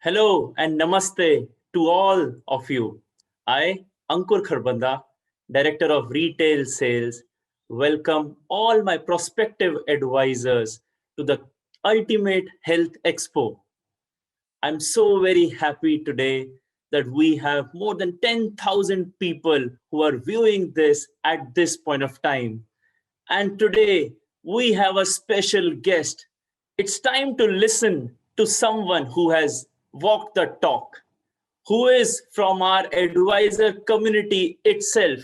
Hello and namaste to all of you. I, Ankur Kharbanda, Director of Retail Sales, welcome all my prospective advisors to the Ultimate Health Expo. I'm so very happy today that we have more than 10,000 people who are viewing this at this point of time. And today we have a special guest. It's time to listen to someone who has walked the talk, who is from our advisor community itself,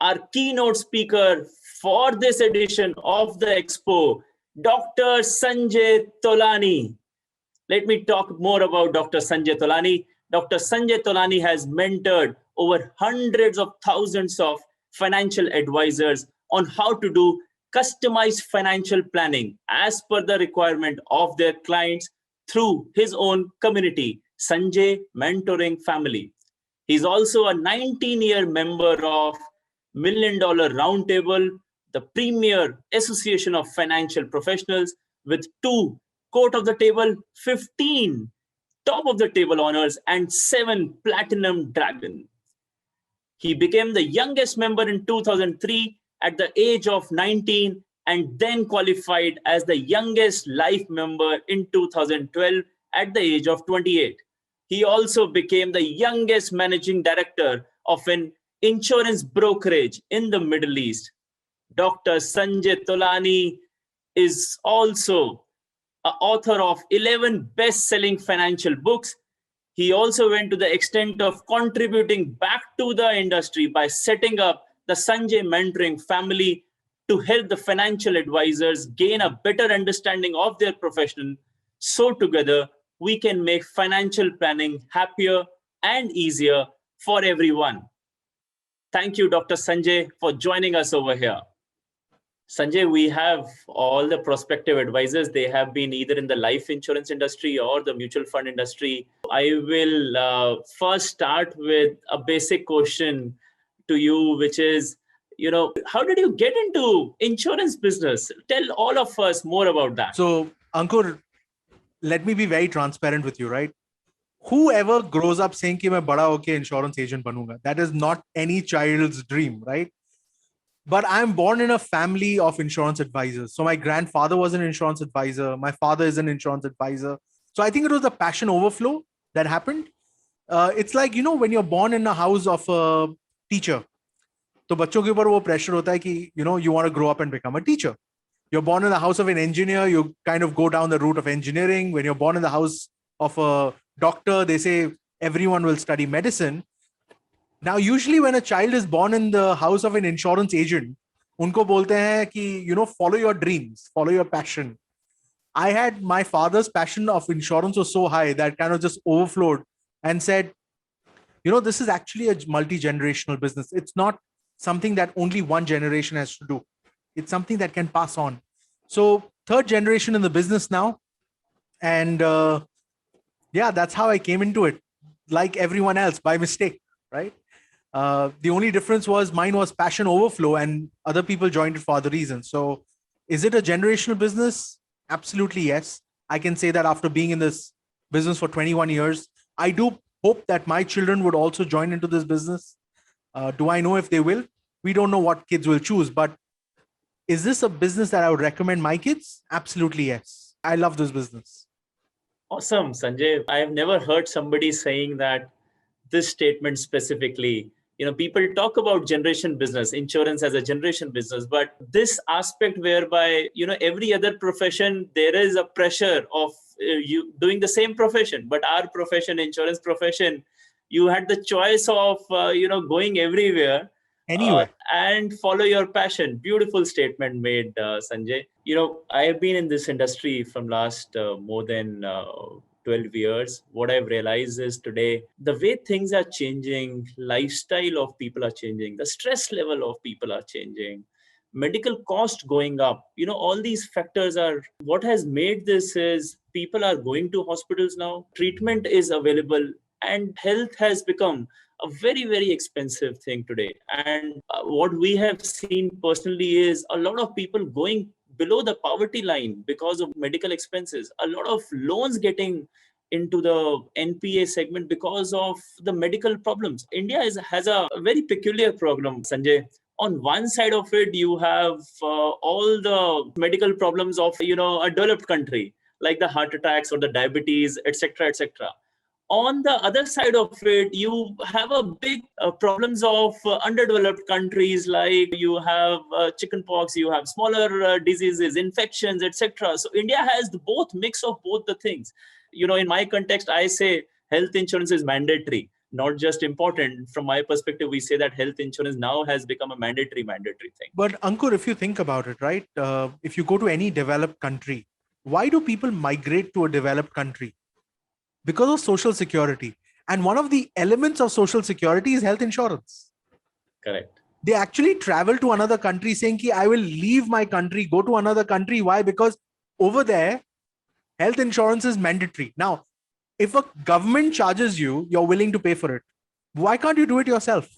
our keynote speaker for this edition of the Expo, Dr. Sanjay Tolani. Let me talk more about Dr. Sanjay Tolani. Dr. Sanjay Tolani has mentored over hundreds of thousands of financial advisors on how to do customized financial planning as per the requirement of their clients through his own community, Sanjay Mentoring Family. He's also a 19-year member of Million Dollar Roundtable, the premier association of financial professionals, with two court of the table, 15 top of the table honors, and 7 platinum dragon. He became the youngest member in 2003 at the age of 19 and then qualified as the youngest life member in 2012 at the age of 28. He also became the youngest managing director of an insurance brokerage in the Middle East. Dr. Sanjay Tolani is also author of 11 best-selling financial books. He also went to the extent of contributing back to the industry by setting up the Sanjay Mentoring Family to help the financial advisors gain a better understanding of their profession. So together, we can make financial planning happier and easier for everyone. Thank you, Dr. Sanjay, for joining us over here. Sanjay, we have all the prospective advisors. They have been either in the life insurance industry or the mutual fund industry. I will first start with a basic question to you, which is, how did you get into insurance business? Tell all of us more about that. So, Ankur, let me be very transparent with you, right? Whoever grows up saying कि मैं बड़ा होके insurance agent बनूंगा, that is not any child's dream, right? But I'm born in a family of insurance advisors. So my grandfather was an insurance advisor. My father is an insurance advisor. So I think it was the passion overflow that happened. It's like, when you're born in a house of a teacher, तो बच्चों के ऊपर वो pressure होता है कि, you want to grow up and become a teacher. You're born in the house of an engineer, you kind of go down the route of engineering. When you're born in the house of a doctor, they say everyone will study medicine. Now, usually when a child is born in the house of an insurance agent, उनको बोलते हैं कि, follow your dreams, follow your passion. I had my father's passion of insurance was so high that kind of just overflowed and said, this is actually a multi-generational business. It's not something that only one generation has to do. It's something that can pass on. So third generation in the business now. And that's how I came into it, like everyone else, by mistake, right? The only difference was mine was passion overflow and other people joined it for other reasons. So is it a generational business? Absolutely, yes. I can say that after being in this business for 21 years, I do hope that my children would also join into this business. Do I know if they will? We don't know what kids will choose, but is this a business that I would recommend my kids? Absolutely, yes. I love this business. Awesome, Sanjay. I have never heard somebody saying that this statement specifically. People talk about generation business, insurance as a generation business, but this aspect whereby, every other profession, there is a pressure of you doing the same profession, but our profession, insurance profession, you had the choice of, going everywhere. Anyway. And follow your passion. Beautiful statement made, Sanjay. I have been in this industry from last more than 12 years. What I've realized is today, the way things are changing, lifestyle of people are changing, the stress level of people are changing, medical cost going up. All these factors are what has made this is people are going to hospitals now. Treatment is available and health has become a very, very expensive thing today. And what we have seen personally is a lot of people going below the poverty line because of medical expenses, a lot of loans getting into the NPA segment because of the medical problems. India has a very peculiar problem, Sanjay. On one side of it, you have all the medical problems of a developed country, like the heart attacks or the diabetes, etc., etc. On the other side of it, you have a big problems of underdeveloped countries, like you have chickenpox, you have smaller diseases, infections, etc. So India has both mix of both the things. In my context, I say health insurance is mandatory, not just important. From my perspective, we say that health insurance now has become a mandatory thing. But Ankur, if you think about it, right? If you go to any developed country, why do people migrate to a developed country? Because of social security. And one of the elements of social security is health insurance. Correct. They actually travel to another country saying, I will leave my country, go to another country. Why? Because over there, health insurance is mandatory. Now, if a government charges you, you're willing to pay for it. Why can't you do it yourself?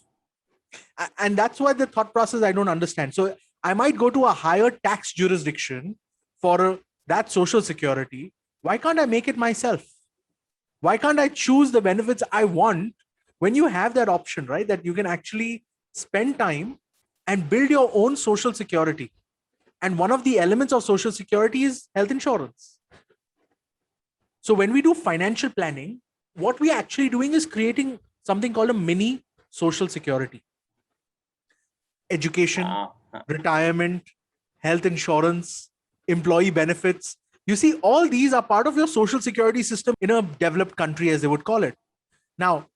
And that's why the thought process I don't understand. So I might go to a higher tax jurisdiction for that social security. Why can't I make it myself? Why can't I choose the benefits I want when you have that option, right? That you can actually spend time and build your own social security. And one of the elements of social security is health insurance. So when we do financial planning, what we are actually doing is creating something called a mini social security. Education, retirement, health insurance, employee benefits. You see, all these are part of your social security system in a developed country, as they would call it. Now,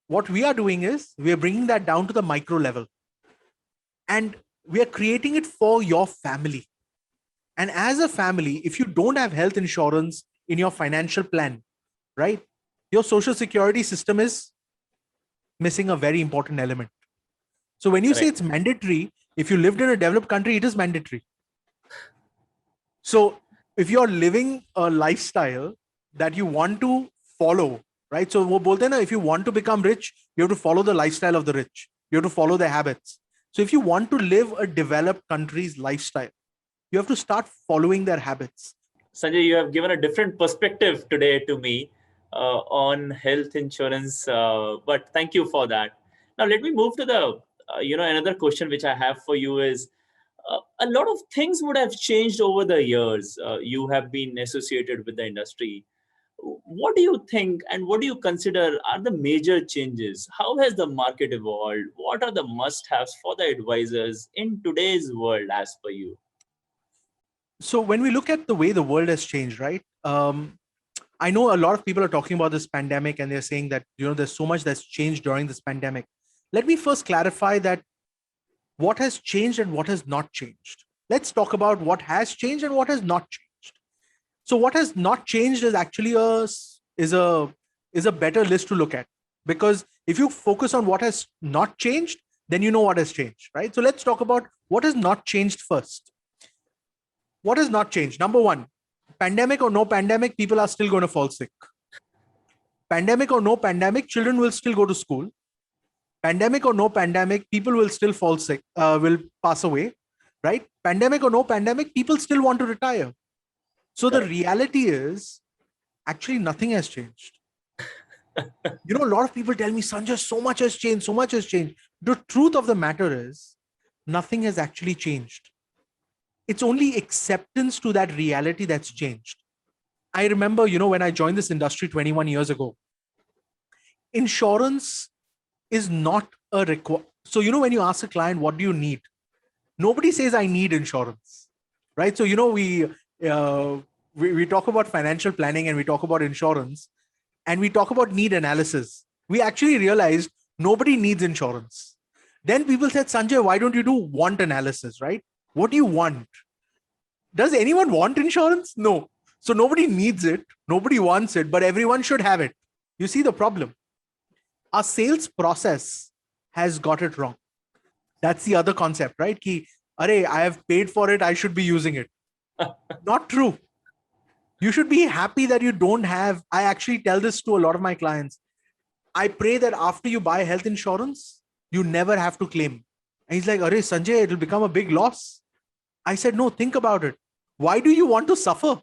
what we are doing is we are bringing that down to the micro level. And we are creating it for your family. And as a family, if you don't have health insurance in your financial plan, right, your social security system is missing a very important element. So when you say it's mandatory, if you lived in a developed country, it is mandatory. So if you're living a lifestyle that you want to follow, right? So wo bolte na, if you want to become rich, you have to follow the lifestyle of the rich. You have to follow their habits. So if you want to live a developed country's lifestyle, you have to start following their habits. Sanjay, you have given a different perspective today to me on health insurance, but thank you for that. Now let me move to the another question which I have for you is, a lot of things would have changed over the years. You have been associated with the industry. What do you think and what do you consider are the major changes? How has the market evolved? What are the must-haves for the advisors in today's world as per you? So when we look at the way the world has changed, right? I know a lot of people are talking about this pandemic and they're saying that, there's so much that's changed during this pandemic. Let me first clarify that what has changed and what has not changed. Let's talk about what has changed and what has not changed. So what has not changed is actually is a better list to look at, because if you focus on what has not changed, then you know what has changed, right? So let's talk about what has not changed first. What has not changed? Number one, pandemic or no pandemic, people are still going to fall sick. Pandemic or no pandemic, children will still go to school. Pandemic or no pandemic, people will still fall sick, will pass away, right? Pandemic or no pandemic, people still want to retire. So the reality is, actually nothing has changed. A lot of people tell me, Sanjay, so much has changed, so much has changed. The truth of the matter is, nothing has actually changed. It's only acceptance to that reality that's changed. I remember, when I joined this industry 21 years ago, insurance is not a requirement. So, when you ask a client, what do you need? Nobody says I need insurance, right? So, we talk about financial planning and we talk about insurance and we talk about need analysis. We actually realized nobody needs insurance. Then people said, Sanjay, why don't you do want analysis, right? What do you want? Does anyone want insurance? No. So nobody needs it. Nobody wants it, but everyone should have it. You see the problem? Our sales process has got it wrong. That's the other concept, right? Ki, Arey, I have paid for it. I should be using it. Not true. You should be happy that you don't have. I actually tell this to a lot of my clients. I pray that after you buy health insurance, you never have to claim. And he's like, Arey, Sanjay, it'll become a big loss. I said, no, think about it. Why do you want to suffer?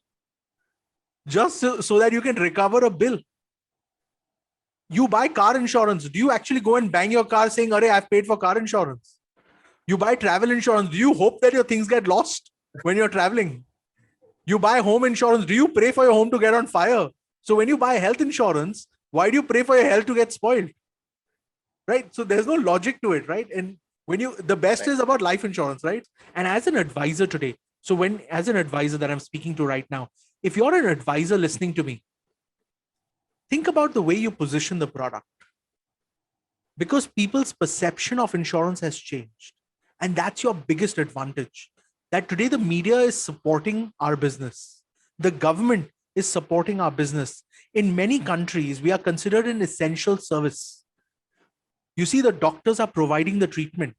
just so that you can recover a bill. You buy car insurance. Do you actually go and bang your car saying, "Arey, I've paid for car insurance"? You buy travel insurance. Do you hope that your things get lost when you're traveling? You buy home insurance. Do you pray for your home to get on fire? So when you buy health insurance, why do you pray for your health to get spoiled? Right? So there's no logic to it, right? And the best Right. is about life insurance, right? And as an advisor today, as an advisor that I'm speaking to right now, if you're an advisor listening to me, think about the way you position the product, because people's perception of insurance has changed. And that's your biggest advantage. That today the media is supporting our business. The government is supporting our business. In many countries, we are considered an essential service. You see, the doctors are providing the treatment.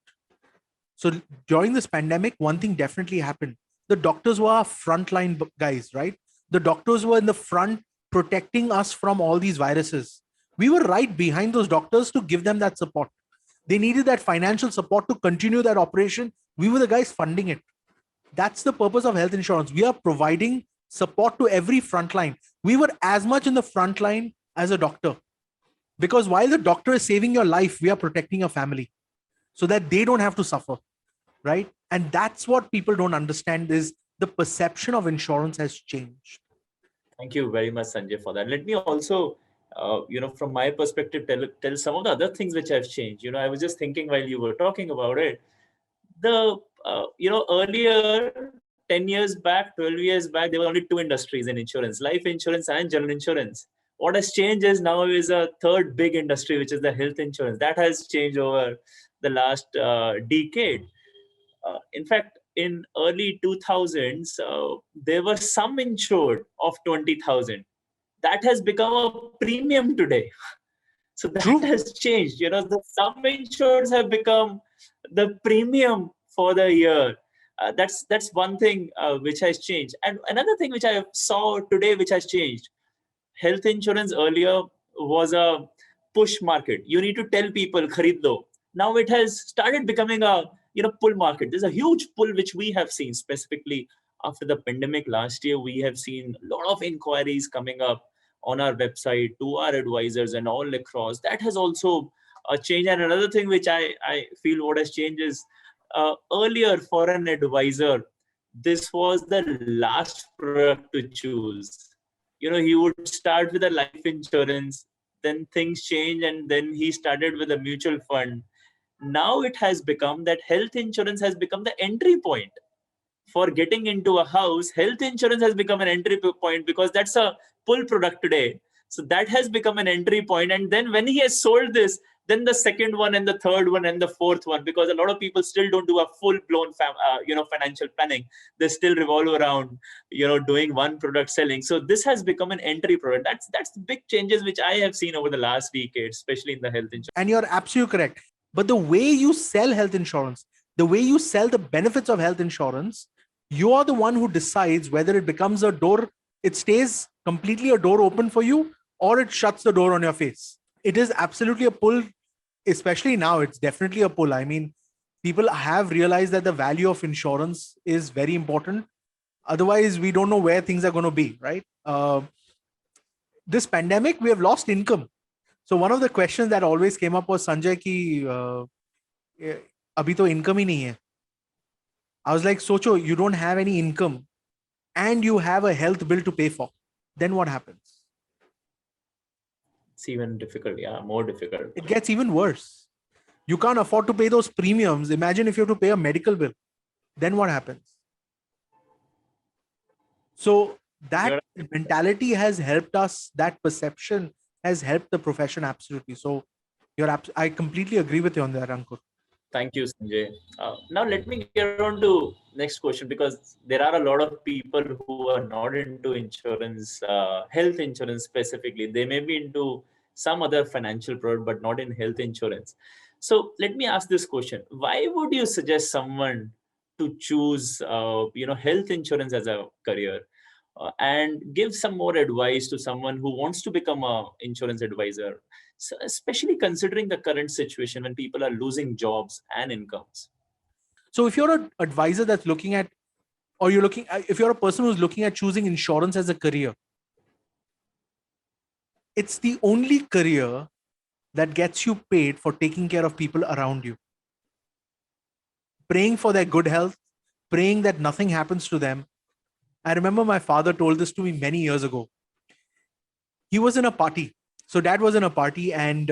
So during this pandemic, one thing definitely happened. The doctors were our frontline guys, right? The doctors were in the front protecting us from all these viruses. We were right behind those doctors to give them that support. They needed that financial support to continue that operation. We were the guys funding it. That's the purpose of health insurance. We are providing support to every frontline. We were as much in the front line as a doctor. Because while the doctor is saving your life, we are protecting your family so that they don't have to suffer, right? And that's what people don't understand, is the perception of insurance has changed. Thank you very much, Sanjay, for that. Let me also, from my perspective, tell some of the other things which have changed. I was just thinking while you were talking about it. Earlier, 10 years back, 12 years back, there were only two industries in insurance: life insurance and general insurance. What has changed is now is a third big industry, which is the health insurance. That has changed over the last decade. In fact, in early 2000s, there were some insured of 20,000. That has become a premium today. So that True. has changed. The sum insureds have become the premium for the year. That's one thing which has changed. And another thing which I saw today which has changed: health insurance earlier was a push market. You need to tell people kharid lo. Now it has started becoming a pull market. There's a huge pull which we have seen specifically after the pandemic last year. We have seen a lot of inquiries coming up on our website to our advisors and all across. That has also changed. And another thing which I feel what has changed is earlier for an advisor, this was the last product to choose. He would start with a life insurance, then things change, and then he started with a mutual fund. Now it has become that health insurance has become the entry point for getting into a house. Health insurance has become an entry point because that's a pull product today. So that has become an entry point. And then when he has sold this, then the second one and the third one and the fourth one, because a lot of people still don't do a full-blown financial planning. They still revolve around doing one product selling. So this has become an entry product. That's the big changes which I have seen over the last decade, especially in the health insurance. And you're absolutely correct. But the way you sell health insurance, the way you sell the benefits of health insurance, you are the one who decides whether it becomes a door, it stays completely a door open for you, or it shuts the door on your face. It is absolutely a pull, especially now. It's definitely a pull. I mean, people have realized that the value of insurance is very important. Otherwise, we don't know where things are going to be, right? This pandemic, we have lost income. So one of the questions that always came up was, Sanjay, ki abhi to income hi nahi hai. I was like, Socho, you don't have any income and you have a health bill to pay for. Then what happens? It's even difficult. Yeah, more difficult. It gets even worse. You can't afford to pay those premiums. Imagine if you have to pay a medical bill. Then what happens? So that mentality has helped us. That perception has helped the profession absolutely. So I completely agree with you on that, Ankur. Thank you, Sanjay. Now let me get on to next question, because there are a lot of people who are not into insurance, health insurance specifically. They may be into some other financial product, but not in health insurance. So let me ask this question: why would you suggest someone to choose, health insurance as a career? And give some more advice to someone who wants to become an insurance advisor, so especially considering the current situation when people are losing jobs and incomes. So if you're an advisor that's looking at, or if you're a person who's looking at choosing insurance as a career, it's the only career that gets you paid for taking care of people around you, praying for their good health, praying that nothing happens to them. I remember my father told this to me many years ago. He was in a party. So dad was in a party, and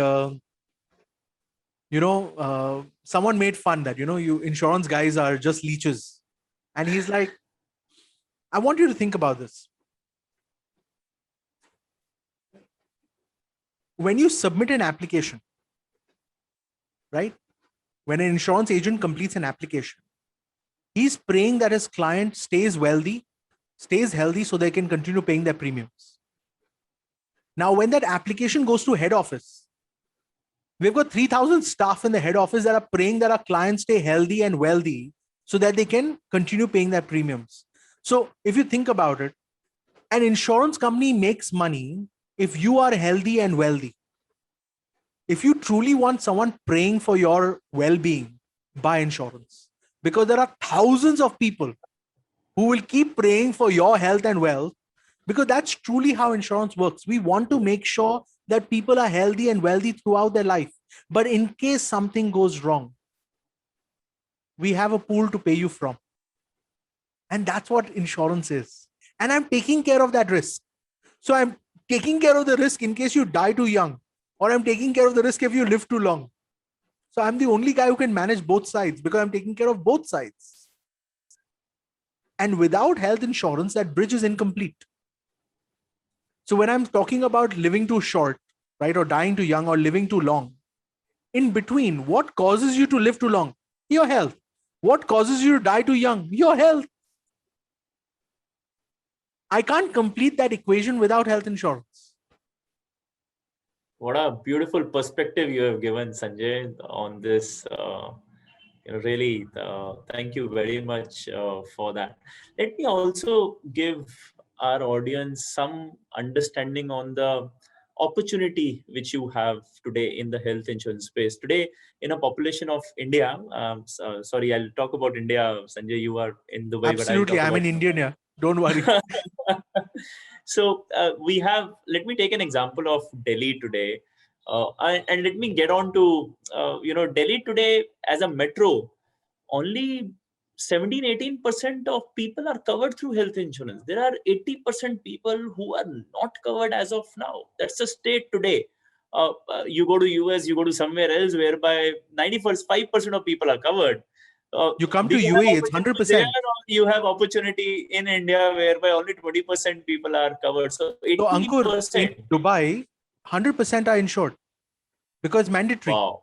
someone made fun that, you insurance guys are just leeches. And he's like, I want you to think about this. When you submit an application, right? When an insurance agent completes an application, he's praying that his client stays healthy so they can continue paying their premiums. Now, when that application goes to head office, we've got 3,000 staff in the head office that are praying that our clients stay healthy and wealthy so that they can continue paying their premiums. So if you think about it, an insurance company makes money if you are healthy and wealthy. If you truly want someone praying for your well-being, buy insurance, because there are thousands of people who will keep praying for your health and wealth, because that's truly how insurance works. We want to make sure that people are healthy and wealthy throughout their life. But in case something goes wrong, we have a pool to pay you from. And that's what insurance is. And I'm taking care of that risk. So I'm taking care of the risk in case you die too young, or I'm taking care of the risk if you live too long. So I'm the only guy who can manage both sides because I'm taking care of both sides. And without health insurance, that bridge is incomplete. So when I'm talking about living too short, right, or dying too young or living too long, in between, what causes you to live too long? Your health. What causes you to die too young? Your health. I can't complete that equation without health insurance. What a beautiful perspective you have given, Sanjay, on this. Really, thank you very much for that. Let me also give our audience some understanding on the opportunity which you have today in the health insurance space. Today, in a population of India, sorry, I'll talk about India, Sanjay, you are in Dubai. Absolutely, I'm an Indian here. Don't worry. So we have, let me take an example of Delhi today. And let me get on to, Delhi today as a metro, only 17-18% of people are covered through health insurance. There are 80% people who are not covered as of now. That's the state today. You go to US, you go to somewhere else whereby 95% of people are covered. You come to UAE, it's 100%. There, you have opportunity in India whereby only 20% people are covered. So 80%. So Ankur, in Dubai, 100% are insured because it's mandatory. Wow.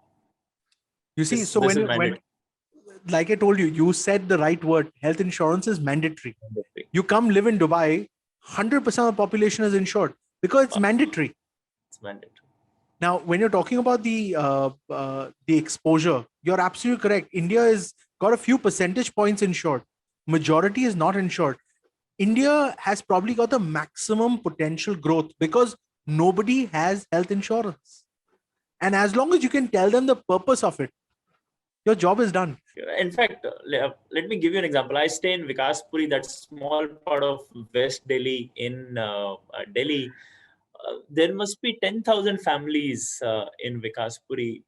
You see, so when, like I told you, you said the right word. Health insurance is mandatory. You come live in Dubai, 100% of the population is insured because it's mandatory. It's mandatory. Now, when you're talking about the exposure, you're absolutely correct. India has got a few percentage points insured. Majority is not insured. India has probably got the maximum potential growth because nobody has health insurance. And as long as you can tell them the purpose of it, your job is done. In fact, let me give you an example. I stay in Vikaspuri, that's small part of West Delhi in Delhi. There must be 10,000 families in Vikaspuri.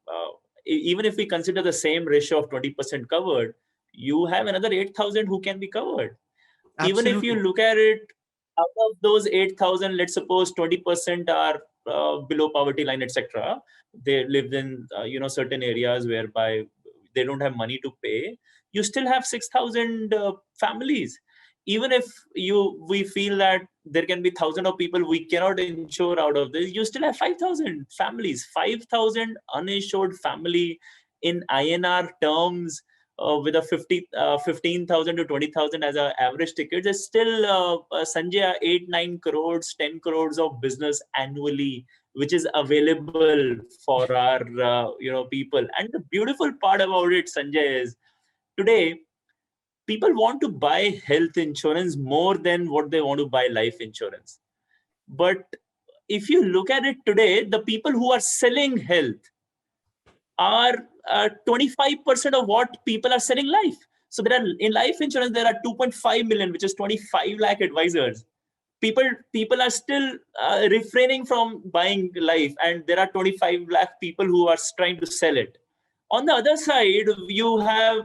Even if we consider the same ratio of 20% covered, you have another 8,000 who can be covered. Absolutely. Even if you look at it, out of those 8,000, let's suppose 20% are below poverty line, etc. They live in certain areas whereby they don't have money to pay. You still have 6,000 families. Even if we feel that there can be thousands of people we cannot insure out of this, you still have 5,000 families, 5,000 uninsured family in INR terms. With a 15,000 to 20,000 as an average ticket, is still Sanjay 8-9 crores, 10 crores of business annually, which is available for our people. And the beautiful part about it, Sanjay, is today people want to buy health insurance more than what they want to buy life insurance. But if you look at it today, the people who are selling health are 25% of what people are selling life. So there are, in life insurance, there are 2.5 million, which is 25 lakh advisors. people are still refraining from buying life, and there are 25 lakh people who are trying to sell it. On the other side, you have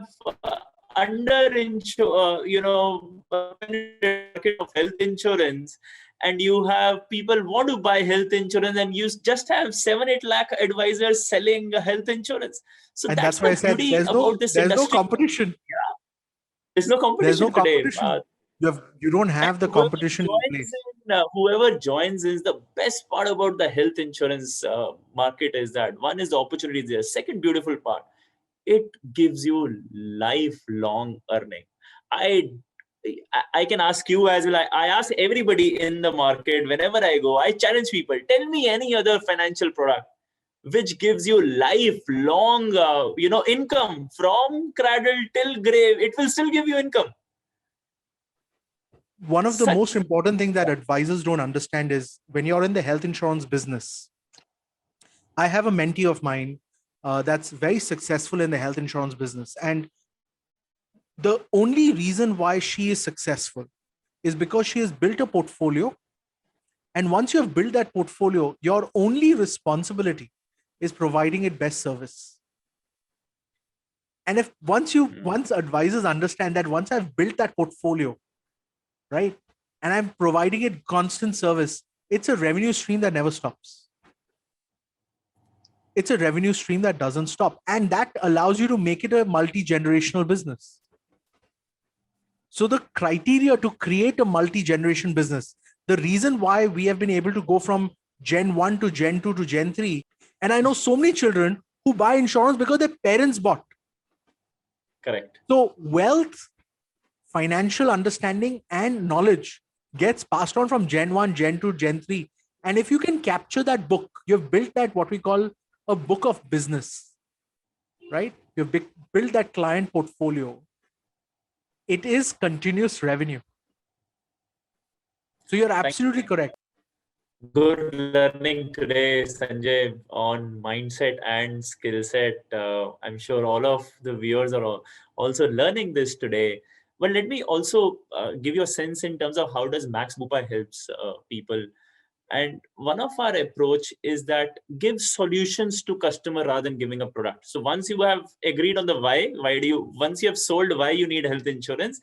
market of health insurance, and you have people want to buy health insurance, and you just have 7-8 lakh advisors selling health insurance. So And that's that's why I the said beauty there's about this no industry. competition. There's no There's no competition today. competition. You don't have the competition in place. Whoever joins is the best part about the health insurance market is that one is the opportunity there. Second beautiful part, it gives you lifelong earning. I I can ask you as well. I ask everybody in the market whenever I go. I challenge people. Tell me any other financial product which gives you lifelong, income from cradle till grave. It will still give you income. One of the most important things that advisors don't understand is when you're in the health insurance business. I have a mentee of mine that's very successful in the health insurance business. And the only reason why she is successful is because she has built a portfolio. And once you have built that portfolio, your only responsibility is providing it best service. And if once advisors understand that once I've built that portfolio, right, and I'm providing it constant service, it's a revenue stream that never stops. It's a revenue stream that doesn't stop. And that allows you to make it a multi-generational business. So the criteria to create a multi-generation business, the reason why we have been able to go from Gen 1 to Gen 2 to Gen 3, and I know so many children who buy insurance because their parents bought. Correct. So wealth, financial understanding, and knowledge gets passed on from Gen 1, Gen 2, Gen 3. And if you can capture that book, you've built that what we call a book of business, right? You've built that client portfolio. It is continuous revenue. So you're absolutely correct. Good learning today, Sanjay, on mindset and skill set. I'm sure all of the viewers are also learning this today. But let me also give you a sense in terms of how does Max Bupa helps people. And one of our approach is that give solutions to customer rather than giving a product. So once you have agreed on the once you have sold why you need health insurance,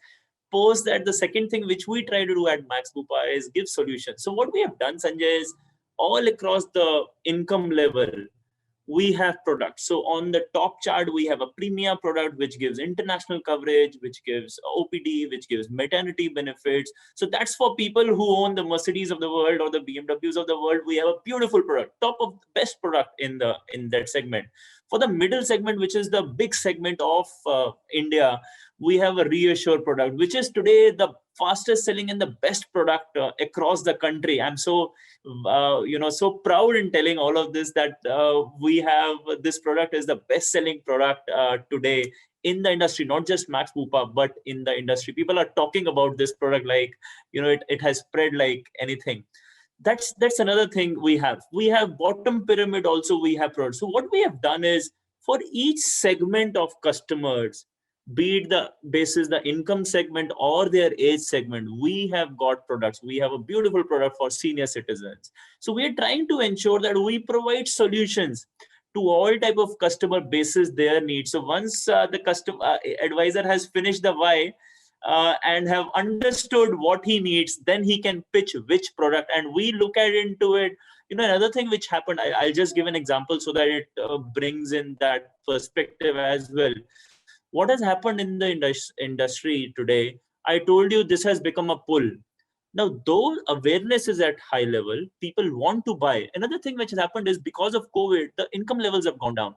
post that the second thing which we try to do at Max Bupa is give solutions. So what we have done, Sanjay, is all across the income level, we have products. So on the top chart, we have a Premia product, which gives international coverage, which gives OPD, which gives maternity benefits. So that's for people who own the Mercedes of the world or the BMWs of the world. We have a beautiful product, top of the best product in that segment. For the middle segment, which is the big segment of India, we have a Reassure product, which is today the fastest selling and the best product across the country. I'm so so proud in telling all of this that we have this product is the best selling product today in the industry, not just Max Bupa, but in the industry. People are talking about this product like, it has spread like anything. That's another thing we have. We have bottom pyramid also, we have products. So what we have done is for each segment of customers, be it the basis the income segment or their age segment, we have got products. We have a beautiful product for senior citizens. So we are trying to ensure that we provide solutions to all type of customer basis their needs. So once the customer advisor has finished the why and have understood what he needs, then he can pitch which product, and we look at into it. Another thing which happened, I'll just give an example so that it brings in that perspective as well. What has happened in the industry today, I told you this has become a pull. Now, though awareness is at high level, people want to buy. Another thing which has happened is because of COVID, the income levels have gone down.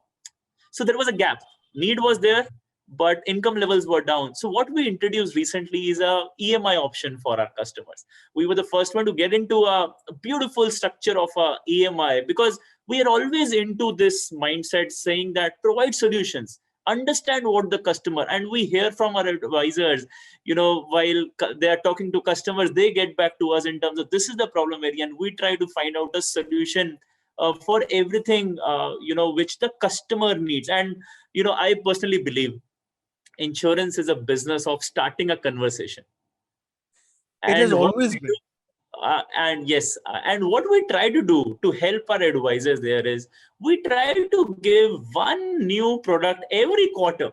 So there was a gap. Need was there, but income levels were down. So what we introduced recently is a EMI option for our customers. We were the first one to get into a beautiful structure of a EMI, because we are always into this mindset saying that provide solutions, understand what the customer, and we hear from our advisors, while they are talking to customers, they get back to us in terms of this is the problem area, and we try to find out a solution for everything, which the customer needs. And, I personally believe insurance is a business of starting a conversation. It has always been. And yes, and what we try to do to help our advisors there is we try to give one new product every quarter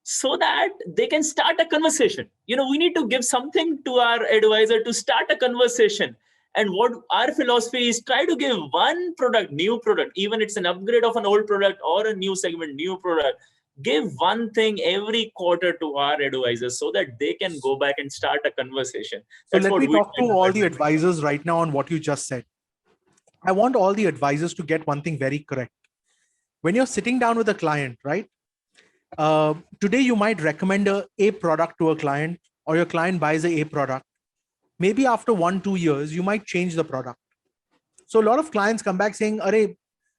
so that they can start a conversation. We need to give something to our advisor to start a conversation. And what our philosophy is, try to give one product, new product, even it's an upgrade of an old product or a new segment, new product. Give one thing every quarter to our advisors so that they can go back and start a conversation. So That's let what me we talk try to to all do. the advisors right now on what you just said. I want all the advisors to get one thing very correct. When you're sitting down with a client, right? Today you might recommend a product to a client, or your client buys a product. Maybe after 1-2 years, you might change the product. So a lot of clients come back saying, "Arey,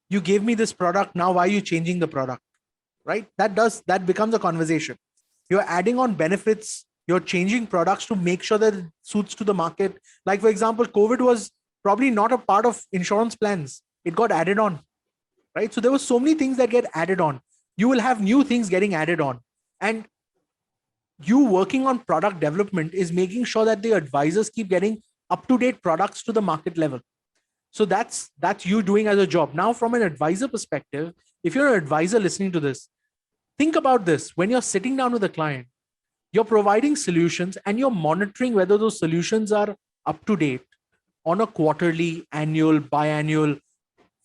you gave me this product. Now why are you changing the product?" Right? That becomes a conversation. You're adding on benefits. You're changing products to make sure that it suits to the market. Like for example, COVID was probably not a part of insurance plans. It got added on, right? So there were so many things that get added on. You will have new things getting added on, and you working on product development is making sure that the advisors keep getting up-to-date products to the market level. So that's you doing as a job. Now, from an advisor perspective, if you're an advisor listening to this, think about this. When you're sitting down with a client, you're providing solutions and you're monitoring whether those solutions are up to date on a quarterly, annual, biannual,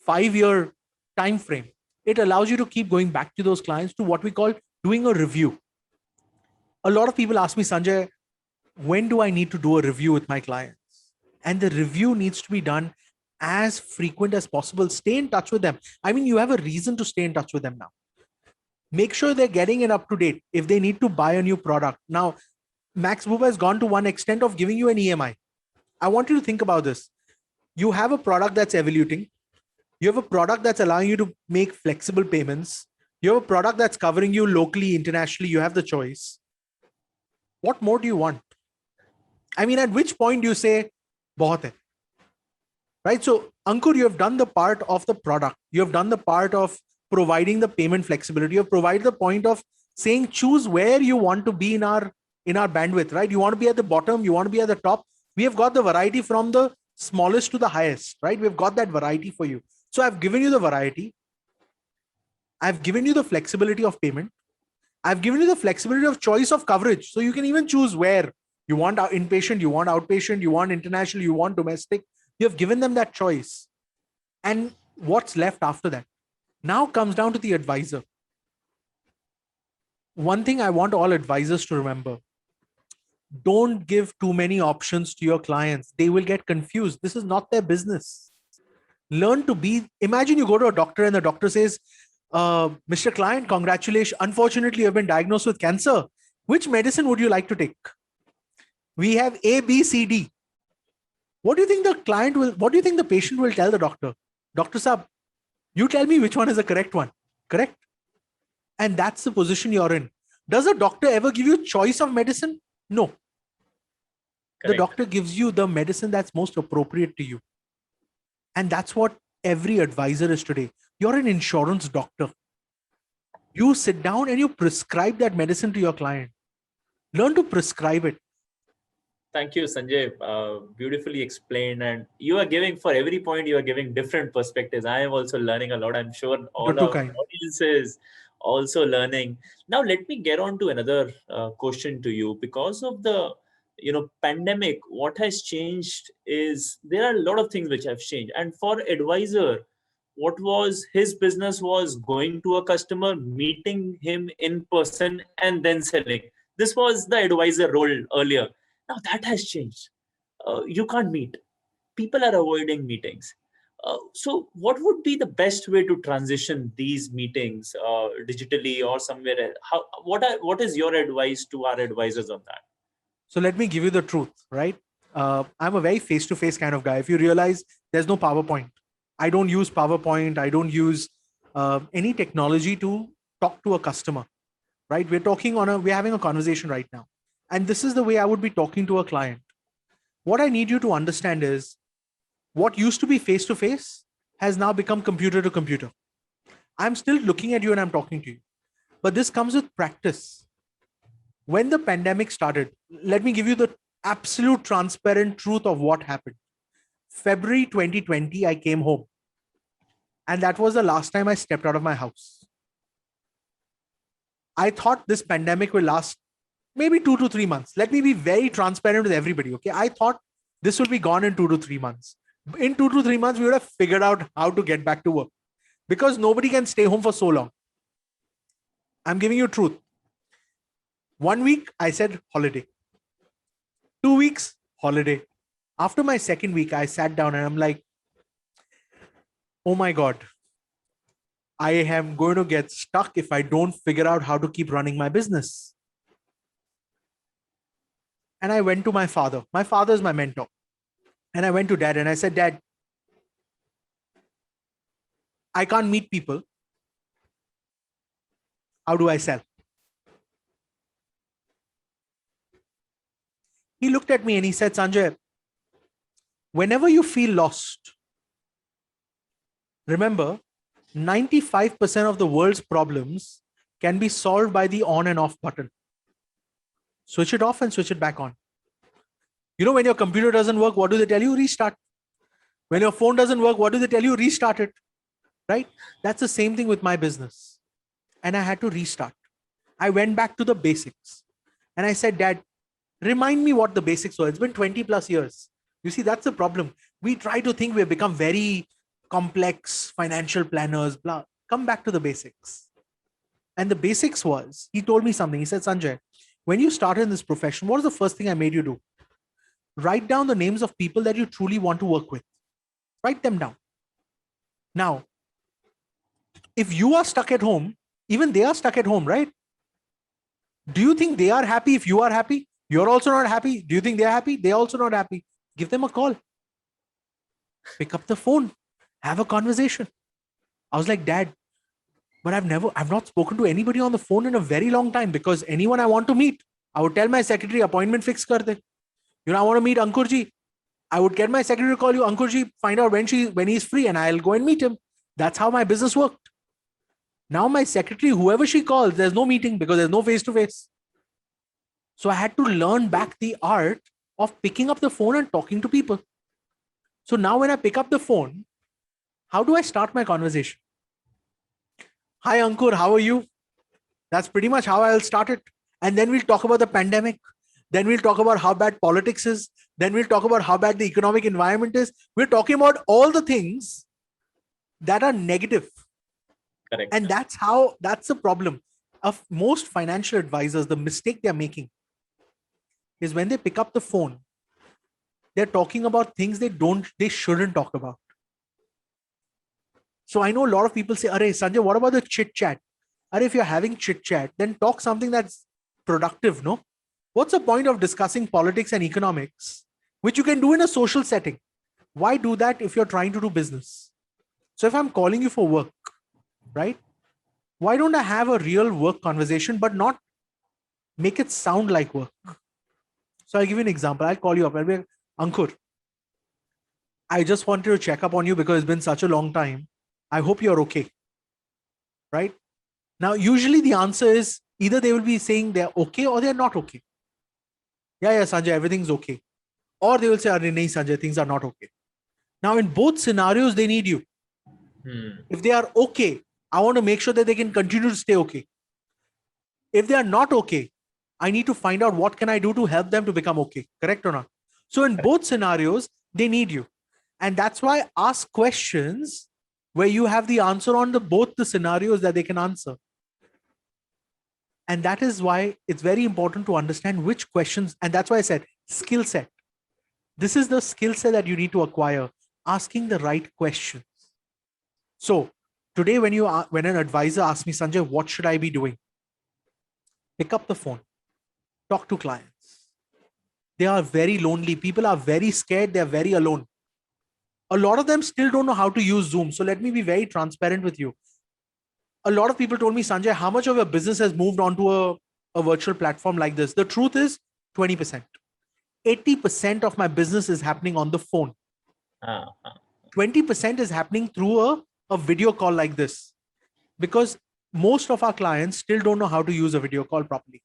5-year time frame. It allows you to keep going back to those clients to what we call doing a review. A lot of people ask me, Sanjay, when do I need to do a review with my clients? And the review needs to be done as frequent as possible. Stay in touch with them. I mean, you have a reason to stay in touch with them now. Make sure they're getting it up to date if they need to buy a new product. Now, Max Booba has gone to one extent of giving you an EMI. I want you to think about this. You have a product that's evoluting. You have a product that's allowing you to make flexible payments. You have a product that's covering you locally, internationally. You have the choice. What more do you want? I mean, at which point do you say, bahut hai? Right? So, Ankur, you have done the part of the product. You have done the part of providing the payment flexibility. You have provided the point of saying, choose where you want to be in our bandwidth, right? You want to be at the bottom, you want to be at the top. We have got the variety from the smallest to the highest, right? We've got that variety for you. So I've given you the variety. I've given you the flexibility of payment. I've given you the flexibility of choice of coverage. So you can even choose where you want inpatient, you want outpatient, you want international, you want domestic. You have given them that choice. And what's left after that? Now comes down to the advisor. One thing I want all advisors to remember: don't give too many options to your clients. They will get confused. This is not their business. Learn to be, imagine you go to a doctor and the doctor says, Mr. Client, congratulations. Unfortunately, you have been diagnosed with cancer. Which medicine would you like to take? We have A, B, C, D. What do you think what do you think the patient will tell the doctor? Doctor Saab, you tell me which one is the correct one. Correct? And that's the position you're in. Does a doctor ever give you choice of medicine? No. Correct. The doctor gives you the medicine that's most appropriate to you. And that's what every advisor is today. You're an insurance doctor. You sit down and you prescribe that medicine to your client. Learn to prescribe it. Thank you, Sanjay. Beautifully explained. And you are giving, for every point, you are giving different perspectives. I am also learning a lot. I'm sure all our audiences also learning. Now, let me get on to another question to you. Because of the pandemic, what has changed is there are a lot of things which have changed. And for advisor, what was his business was going to a customer, meeting him in person, and then selling. This was the advisor role earlier. Now that has changed. You can't meet. People are avoiding meetings. So what would be the best way to transition these meetings digitally or somewhere else? What is your advice to our advisors on that? So let me give you the truth, right? I'm a very face-to-face kind of guy. If you realize, there's no PowerPoint. I don't use PowerPoint. I don't use any technology to talk to a customer, right? We're having a conversation right now. And this is the way I would be talking to a client. What I need you to understand is what used to be face-to-face has now become computer to computer. I'm still looking at you and I'm talking to you, but this comes with practice. When the pandemic started, let me give you the absolute transparent truth of what happened. February 2020, I came home. And that was the last time I stepped out of my house. I thought this pandemic will last maybe 2 to 3 months. Let me be very transparent with everybody. Okay. I thought this will be gone in 2 to 3 months. In 2 to 3 months, we would have figured out how to get back to work because nobody can stay home for so long. I'm giving you truth. 1 week, I said holiday. 2 weeks, holiday. After my second week, I sat down and I'm like, oh my God, I am going to get stuck if I don't figure out how to keep running my business. And I went to my father. My father is my mentor. And I went to dad and I said, Dad, I can't meet people. How do I sell? He looked at me and he said, Sanjay, whenever you feel lost, remember, 95% of the world's problems can be solved by the on and off button. Switch it off and switch it back on. You know, when your computer doesn't work, what do they tell you? Restart. When your phone doesn't work, what do they tell you? Restart it. Right? That's the same thing with my business. And I had to restart. I went back to the basics. And I said, Dad, remind me what the basics were. It's been 20 plus years. You see, that's the problem. We try to think we've become very complex financial planners, blah. Come back to the basics. And the basics was, he told me something. He said, Sanjay, when you started in this profession, what was the first thing I made you do? Write down the names of people that you truly want to work with. Write them down. Now, if you are stuck at home, even they are stuck at home, right? Do you think they are happy if you are happy? You're also not happy. Do you think they're happy? They're also not happy. Give them a call. Pick up the phone. Have a conversation. I was like, Dad, but I've not spoken to anybody on the phone in a very long time because anyone I want to meet, I would tell my secretary, appointment fix kar de. You know, I want to meet Ankurji. I would get my secretary to call you, Ankurji, find out when he's free and I'll go and meet him. That's how my business worked. Now my secretary, whoever she calls, there's no meeting because there's no face-to-face. So I had to learn back the art of picking up the phone and talking to people. So now when I pick up the phone, how do I start my conversation? Hi, Ankur, how are you? That's pretty much how I'll start it. And then we'll talk about the pandemic. Then we'll talk about how bad politics is. Then we'll talk about how bad the economic environment is. We're talking about all the things that are negative. Correct. And that's the problem of most financial advisors. The mistake they're making is when they pick up the phone, they're talking about things they shouldn't talk about. So I know a lot of people say, Arey, Sanjay, what about the chit chat? Arey, if you're having chit chat, then talk something that's productive, no? What's the point of discussing politics and economics, which you can do in a social setting? Why do that if you're trying to do business? So if I'm calling you for work, right? Why don't I have a real work conversation, but not make it sound like work? So I'll give you an example. I'll call you up. I'll be like, Ankur, I just wanted to check up on you because it's been such a long time. I hope you're okay. Right? Now, usually the answer is either they will be saying they're okay or they're not okay. Yeah, Sanjay, everything's okay. Or they will say, nahi, Sanjay, things are not okay. Now, in both scenarios, they need you. If they are okay, I want to make sure that they can continue to stay okay. If they are not okay, I need to find out what can I do to help them to become okay. Correct or not? So in both scenarios, they need you. And that's why ask questions where you have the answer on both the scenarios that they can answer. And that is why it's very important to understand which questions. And that's why I said skill set. This is the skill set that you need to acquire, asking the right questions. So today, when an advisor asks me, Sanjay, what should I be doing? Pick up the phone, talk to clients. They are very lonely. People are very scared. They're very alone. A lot of them still don't know how to use Zoom. So let me be very transparent with you. A lot of people told me, Sanjay, how much of your business has moved onto a virtual platform like this? The truth is 20%. 80% of my business is happening on the phone. 20% is happening through a video call like this, because most of our clients still don't know how to use a video call properly.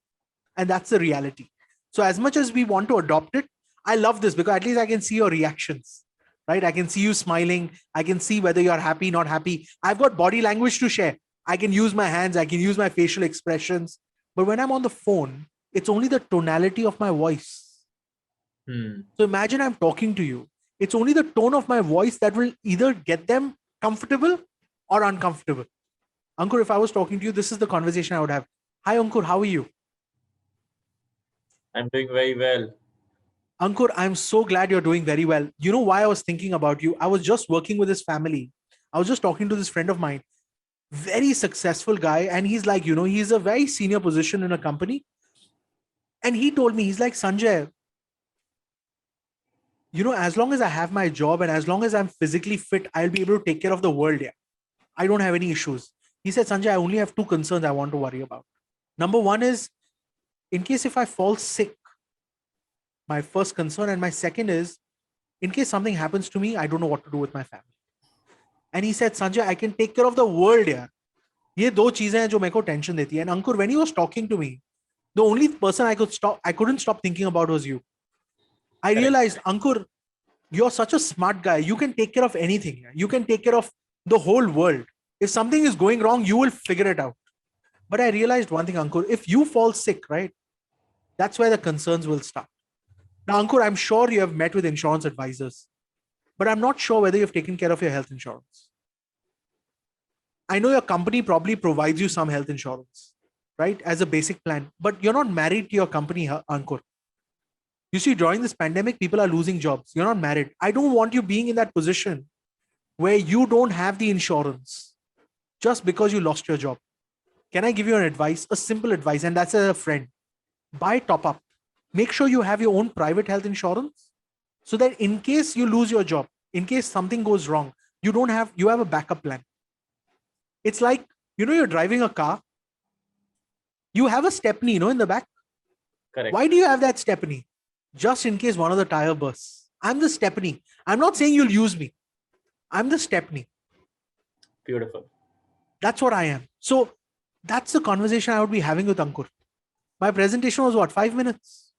And that's the reality. So as much as we want to adopt it, I love this because at least I can see your reactions, right? I can see you smiling. I can see whether you're happy, not happy. I've got body language to share. I can use my hands. I can use my facial expressions. But when I'm on the phone, it's only the tonality of my voice. So imagine I'm talking to you. It's only the tone of my voice that will either get them comfortable or uncomfortable. Ankur, if I was talking to you, this is the conversation I would have. Hi, Ankur, how are you? I'm doing very well. Ankur, I'm so glad you're doing very well. You know why I was thinking about you? I was just working with his family. I was just talking to this friend of mine, very successful guy. And he's like, he's a very senior position in a company. And he told me, he's like, Sanjay, as long as I have my job and as long as I'm physically fit, I'll be able to take care of the world. Yeah. I don't have any issues. He said, Sanjay, I only have two concerns I want to worry about. Number one is, in case if I fall sick, my first concern. And my second is, in case something happens to me, I don't know what to do with my family. And he said, Sanjay, I can take care of the world. Yeah. ये दो चीजें हैं जो मेरे को tension देती है. And Ankur, when he was talking to me, the only person I couldn't stop thinking about was you. I realized, Ankur, you're such a smart guy. You can take care of anything. You can take care of the whole world. If something is going wrong, you will figure it out. But I realized one thing, Ankur, if you fall sick, right, that's where the concerns will start. Now, Ankur, I'm sure you have met with insurance advisors, but I'm not sure whether you've taken care of your health insurance. I know your company probably provides you some health insurance, right, as a basic plan, but you're not married to your company, Ankur. You see, during this pandemic, people are losing jobs. You're not married. I don't want you being in that position where you don't have the insurance just because you lost your job. Can I give you an advice, a simple advice, and that's as a friend? Buy top up. Make sure you have your own private health insurance so that in case you lose your job, in case something goes wrong, you have a backup plan. It's like, you're driving a car. You have a stepney, in the back. Correct. Why do you have that stepney? Just in case one of the tire bursts. I'm the stepney. I'm not saying you'll use me. I'm the stepney. Beautiful. That's what I am. So that's the conversation I would be having with Ankur. My presentation was what, 5 minutes?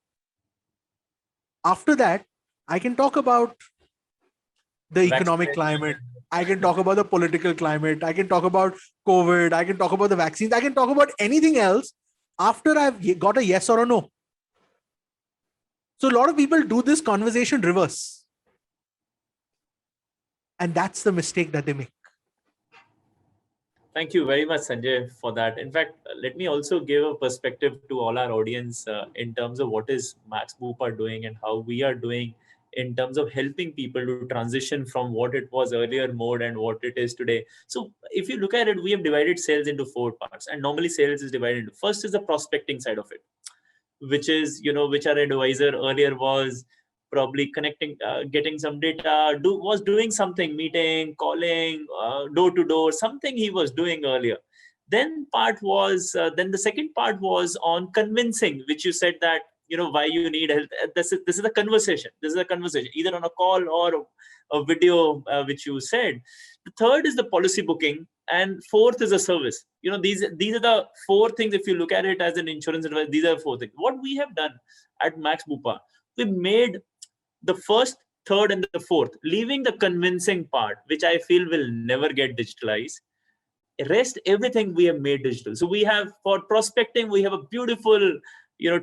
After that, I can talk about the economic climate. I can talk about the political climate. I can talk about COVID. I can talk about the vaccines. I can talk about anything else after I've got a yes or a no. So a lot of people do this conversation reverse. And that's the mistake that they make. Thank you very much, Sanjay, for that. In fact, let me also give a perspective to all our audience in terms of what is Max Bupa doing and how we are doing in terms of helping people to transition from what it was earlier mode and what it is today. So if you look at it, we have divided sales into 4 parts, and normally sales is divided into, first is the prospecting side of it, which is, which our advisor earlier was probably connecting, getting some data, was doing something, meeting, calling, door to door, something he was doing earlier. Then then the second part was on convincing, which you said that, why you need help. This is a conversation. This is a conversation, either on a call or a video, which you said. The third is the policy booking, and fourth is a service. These are the 4 things. If you look at it as an insurance advisor, these are the 4 things. What we have done at Max Bupa, we made the first, third, and the fourth, leaving the convincing part, which I feel will never get digitalized. Rest, everything we have made digital. So we have, for prospecting, we have a beautiful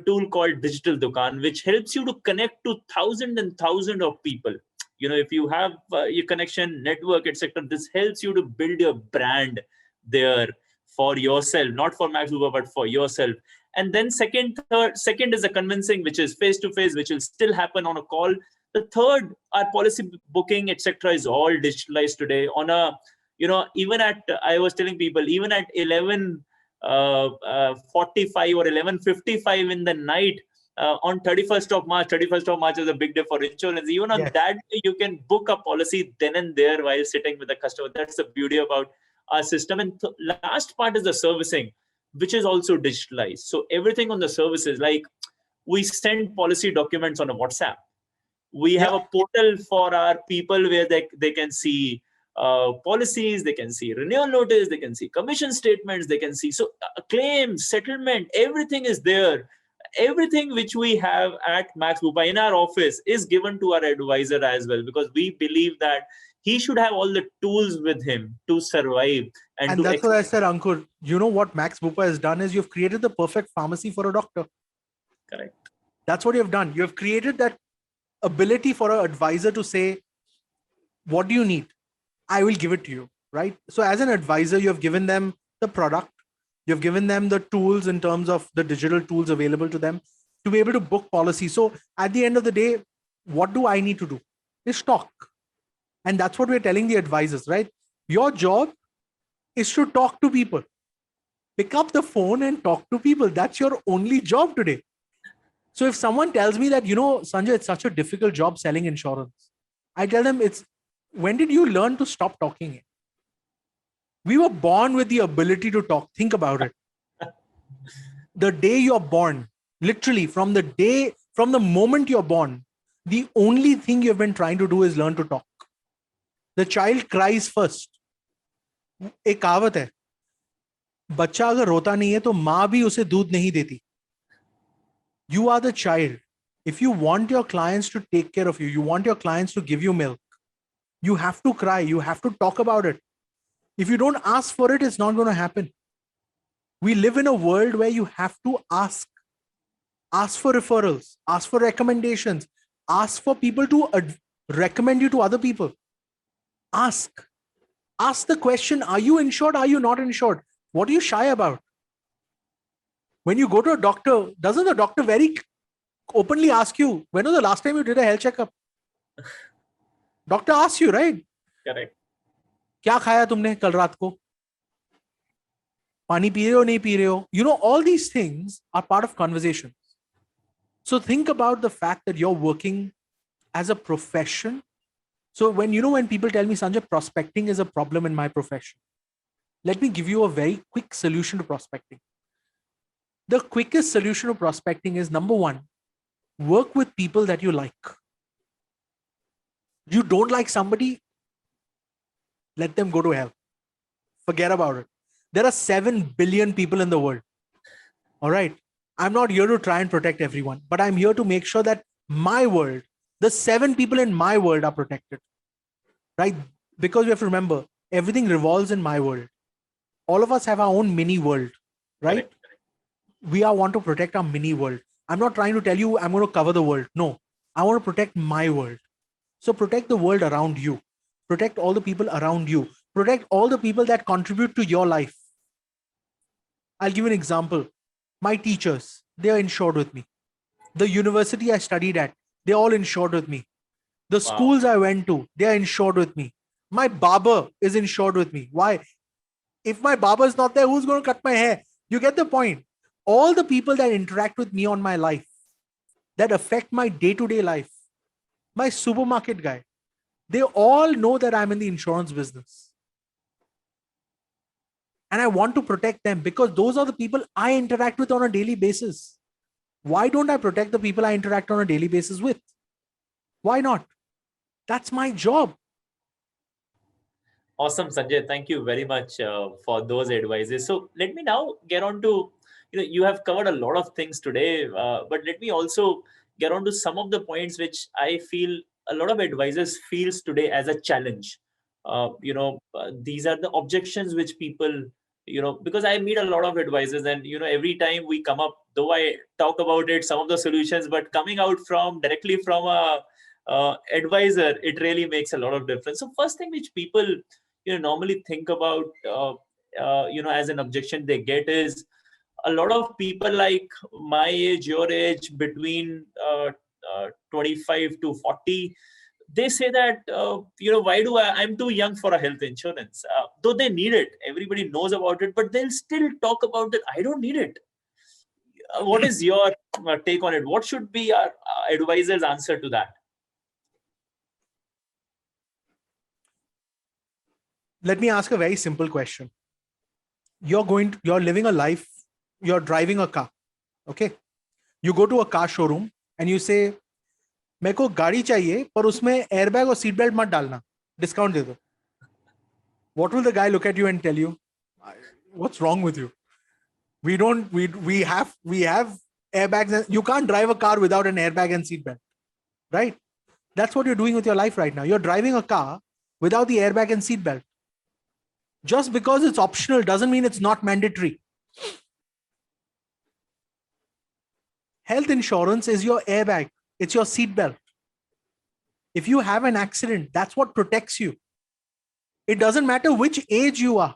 tool called Digital Dukaan, which helps you to connect to thousands and thousands of people. If you have your connection network, etc., this helps you to build your brand there for yourself, not for Max Bupa, but for yourself. And then second is the convincing, which is face to face, which will still happen on a call. The third, our policy booking, etc., is all digitalized today. On a, even at, I was telling people, even at 11:45 or 11:55 in the night, on 31st of March is a big day for insurance. Even on that day, you can book a policy then and there while sitting with the customer. That's the beauty about our system. And last part is the servicing, which is also digitalized. So everything on the services, like we send policy documents on a WhatsApp. We have a portal for our people where they can see policies, they can see renewal notice, they can see commission statements, they can see claims, settlement, everything is there. everything which we have at Max Bupa in our office is given to our advisor as well, because we believe that he should have all the tools with him to survive And that's what I said, Ankur. You know what Max Bupa has done is you've created the perfect pharmacy for a doctor. Correct. That's what you've done. You have created that ability for an advisor to say, what do you need? I will give it to you, right? So as an advisor, you have given them the product. You've given them the tools in terms of the digital tools available to them to be able to book policy. So at the end of the day, what do I need to do? Is talk. And that's what we're telling the advisors, right? Your job is to talk to people. Pick up the phone and talk to people. That's your only job today. So if someone tells me that, Sanjay, it's such a difficult job selling insurance, I tell them, when did you learn to stop talking? We were born with the ability to talk. Think about it. The day you're born, literally from the moment you're born, the only thing you've been trying to do is learn to talk. The child cries first. एक कहावत है, बच्चा अगर रोता नहीं है तो माँ भी उसे दूध नहीं देती. You are the child. If you want your clients to take care of you, you want your clients to give you milk, you have to cry, you have to talk about it. If you don't ask for it, it's not going to happen. We live in a world where you have to ask for referrals, ask for recommendations, ask for people to recommend you to other people. Ask the question, are you insured? Are you not insured? What are you shy about? When you go to a doctor, doesn't the doctor very openly ask you, when was the last time you did a health checkup? Doctor asks you, right? Correct. क्या खाया तुमने कल रात को? पानी P रहे हो नहीं पी रहे हो? All these things are part of conversations. So think about the fact that you're working as a profession. So when people tell me, Sanjay, prospecting is a problem in my profession, let me give you a very quick solution to prospecting. The quickest solution to prospecting is, number one, work with people that you like. You don't like somebody, let them go to hell. Forget about it. There are 7 billion people in the world. All right. I'm not here to try and protect everyone, but I'm here to make sure that my world, the 7 people in my world are protected. Right? Because we have to remember, everything revolves in my world. All of us have our own mini world, right? Correct. We want to protect our mini world. I'm not trying to tell you I'm going to cover the world. No, I want to protect my world. So protect the world around you. Protect all the people around you. Protect all the people that contribute to your life. I'll give you an example. My teachers, they are insured with me. The university I studied at, they're all insured with me. The schools I went to, they are insured with me. My barber is insured with me. Why? If my barber is not there, who's going to cut my hair? You get the point. All the people that interact with me on my life, that affect my day-to-day life, my supermarket guy, they all know that I'm in the insurance business. And I want to protect them because those are the people I interact with on a daily basis. Why don't I protect the people I interact on a daily basis with? Why not? That's my job. Awesome, Sanjay. Thank you very much for those advices. So let me now get on to, you have covered a lot of things today, but let me also get on to some of the points which I feel a lot of advisors feels today as a challenge. These are the objections which people, because I meet a lot of advisors and, every time we come up, though I talk about it, some of the solutions, but coming out directly from a advisor, it really makes a lot of difference. So first thing which people, normally think about, as an objection they get is, a lot of people like my age, your age, between 25 to 40, they say that, why do I'm too young for a health insurance? Though they need it, everybody knows about it, but they'll still talk about it. I don't need it. What is your take on it? What should be our advisor's answer to that? Let me ask a very simple question. You're living a life, you're driving a car. Okay. You go to a car showroom and you say, मेरे को गाड़ी चाहिए पर उसमें airbag और seat belt मत डालना, discount दे दो. What will the guy look at you and tell you? What's wrong with you? We have airbags. And you can't drive a car without an airbag and seatbelt, right? That's what you're doing with your life right now. You're driving a car without the airbag and seatbelt. Just because it's optional doesn't mean it's not mandatory. Health insurance is your airbag. It's your seatbelt. If you have an accident, that's what protects you. It doesn't matter which age you are.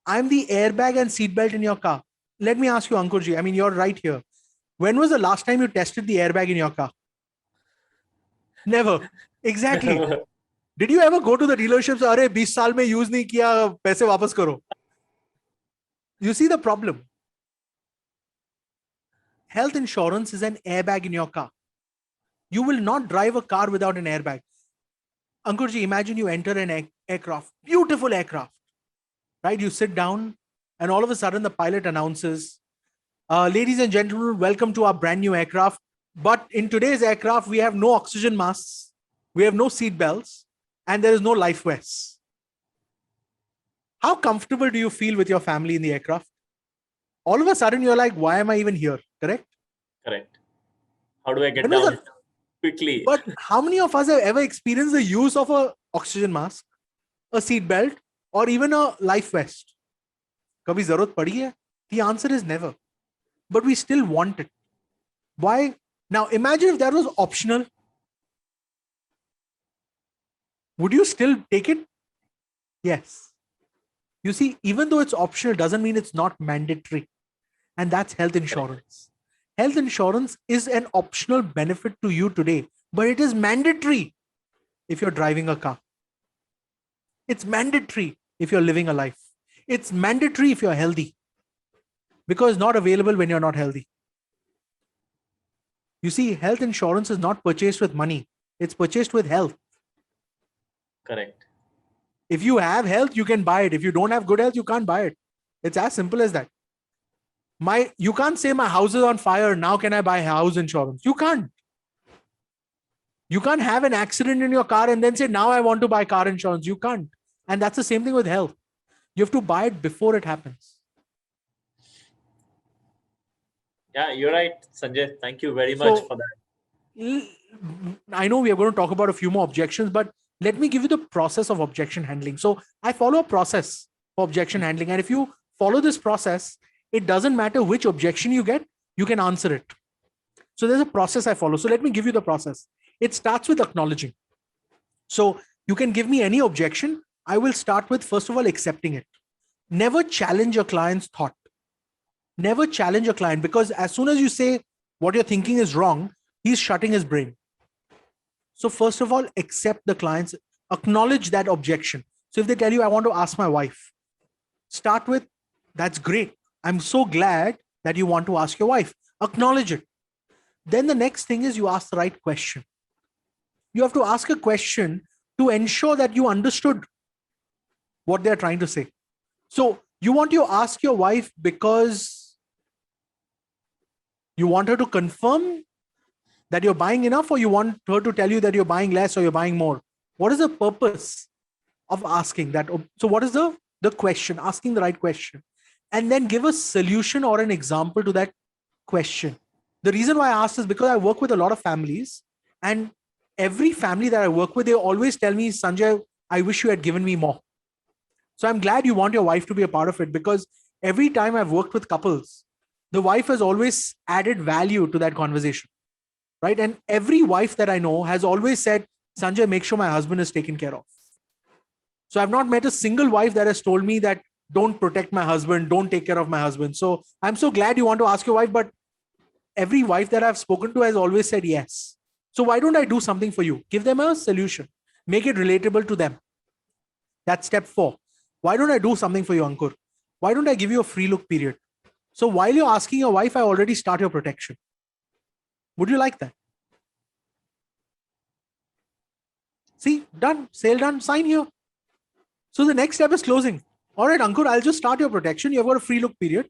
I'm the airbag and seatbelt in your car. Let me ask you, Ankurji, I mean, you're right here. When was the last time you tested the airbag in your car? Never. Exactly. Did you ever go to the dealerships? Arey, 20 saal mein use nahi kiya, paise wapas karo. You see the problem. Health insurance is an airbag in your car. You will not drive a car without an airbag. Ankurji, imagine you enter an aircraft, beautiful aircraft, right? You sit down and all of a sudden the pilot announces, ladies and gentlemen, welcome to our brand new aircraft. But in today's aircraft, we have no oxygen masks, we have no seat belts, and there is no life vests. How comfortable do you feel with your family in the aircraft? All of a sudden, you're like, why am I even here? Correct? Correct. How do I get down quickly? But how many of us have ever experienced the use of an oxygen mask, a seat belt, or even a life vest? Kabhi zarurat padi hai? The answer is never. But we still want it. Why? Now imagine if that was optional. Would you still take it? Yes. You see, even though it's optional doesn't mean it's not mandatory. And that's health insurance. Health insurance is an optional benefit to you today, but it is mandatory if you're driving a car. It's mandatory if you're living a life. It's mandatory if you're healthy, because it's not available when you're not healthy. You see, health insurance is not purchased with money. It's purchased with health. Correct. If you have health, you can buy it. If you don't have good health, you can't buy it. It's as simple as that. You can't say my house is on fire. Now can I buy house insurance? You can't. You can't have an accident in your car and then say, now I want to buy car insurance. You can't. And that's the same thing with health. You have to buy it before it happens. Yeah, you're right, Sanjay. Thank you very much for that. I know we are going to talk about a few more objections, but let me give you the process of objection handling. So I follow a process for objection handling. And if you follow this process, it doesn't matter which objection you get, you can answer it. So there's a process I follow. So let me give you the process. It starts with acknowledging. So you can give me any objection. I will start with, first of all, accepting it. Never challenge a client's thought. Never challenge a client, because as soon as you say what you're thinking is wrong, he's shutting his brain. So first of all, accept the client's, acknowledge that objection. So if they tell you, I want to ask my wife, start with, that's great. I'm so glad that you want to ask your wife. Acknowledge it. Then the next thing is you ask the right question. You have to ask a question to ensure that you understood what they're trying to say. So you want to ask your wife because you want her to confirm that you're buying enough, or you want her to tell you that you're buying less or you're buying more? What is the purpose of asking that? So what is the question? Asking the right question. And then give a solution or an example to that question. The reason why I asked is because I work with a lot of families, and every family that I work with, they always tell me, Sanjay, I wish you had given me more. So I'm glad you want your wife to be a part of it, because every time I've worked with couples, the wife has always added value to that conversation, right? And every wife that I know has always said, Sanjay, make sure my husband is taken care of. So I've not met a single wife that has told me that don't protect my husband, don't take care of my husband. So I'm so glad you want to ask your wife, but every wife that I've spoken to has always said yes. So why don't I do something for you? Give them a solution. Make it relatable to them. That's step 4. Why don't I do something for you, Ankur? Why don't I give you a free look period? So while you're asking your wife, I already start your protection. Would you like that? See, done, sale done, sign here. So the next step is closing. All right, Ankur, I'll just start your protection. You've got a free look period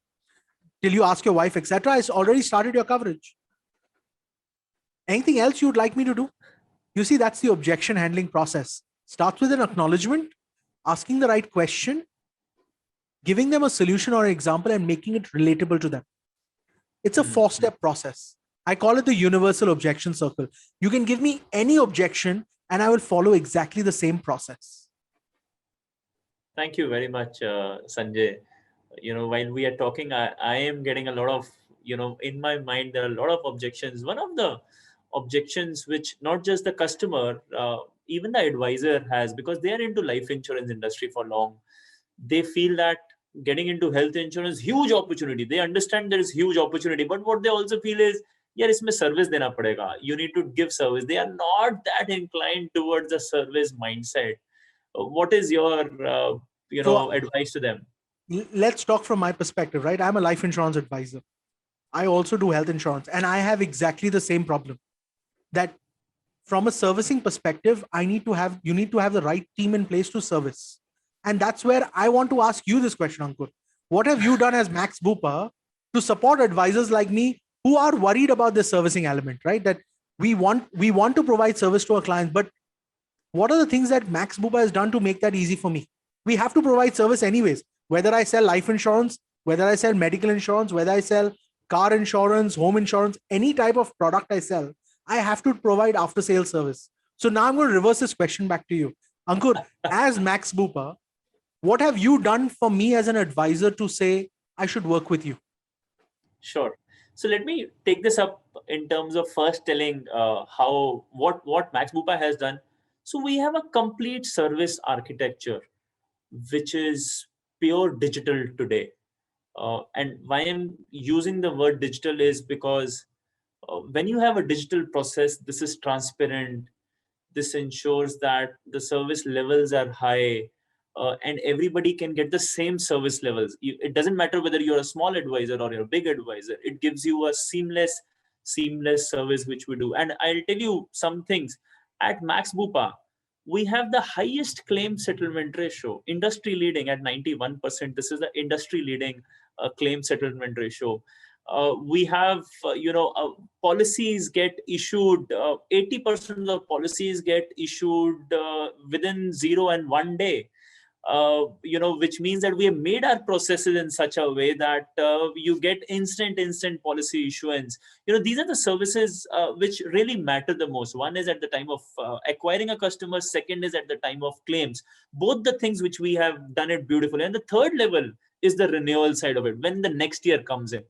till you ask your wife, etc. I already started your coverage. Anything else you would like me to do? You see, that's the objection handling process. Starts with an acknowledgement, asking the right question, giving them a solution or an example, and making it relatable to them. It's a 4-step process. I call it the universal objection circle. You can give me any objection and I will follow exactly the same process. Thank you very much, Sanjay. While we are talking, I am getting a lot of, in my mind, there are a lot of objections. One of the objections which not just the customer, even the advisor has, because they are into life insurance industry for long, they feel that getting into health insurance, huge opportunity. They understand there is huge opportunity, but what they also feel is, yeah, इसमें service देना पड़ेगा. You need to give service. They are not that inclined towards the service mindset. What is your, So advice to them? let's talk from my perspective, right? I'm a life insurance advisor. I also do health insurance, and I have exactly the same problem. That from a servicing perspective, you need to have the right team in place to service. And that's where I want to ask you this question, Ankur. What have you done as Max Bupa to support advisors like me who are worried about this servicing element, right? That we want to provide service to our clients, but what are the things that Max Bupa has done to make that easy for me? We have to provide service anyways, whether I sell life insurance, whether I sell medical insurance, whether I sell car insurance, home insurance, any type of product I sell, I have to provide after sales service. So now I'm going to reverse this question back to you. Ankur, as Max Bupa, what have you done for me as an advisor to say I should work with you? Sure. So let me take this up in terms of first telling what Max Bupa has done. So we have a complete service architecture, which is pure digital today. And why I'm using the word digital is because when you have a digital process, this is transparent. This ensures that the service levels are high, and everybody can get the same service levels. It doesn't matter whether you're a small advisor or you're a big advisor. It gives you a seamless service which we do. And I'll tell you some things. At Max Bupa, we have the highest claim settlement ratio, industry leading at 91%. This is the industry leading claim settlement ratio. We have, policies get issued, 80% of policies get issued within 0 and 1 day. Which means that we have made our processes in such a way that you get instant policy issuance. These are the services which really matter the most. One is at the time of acquiring a customer. Second is at the time of claims. Both the things which we have done it beautifully. And the third level is the renewal side of it, when the next year comes in.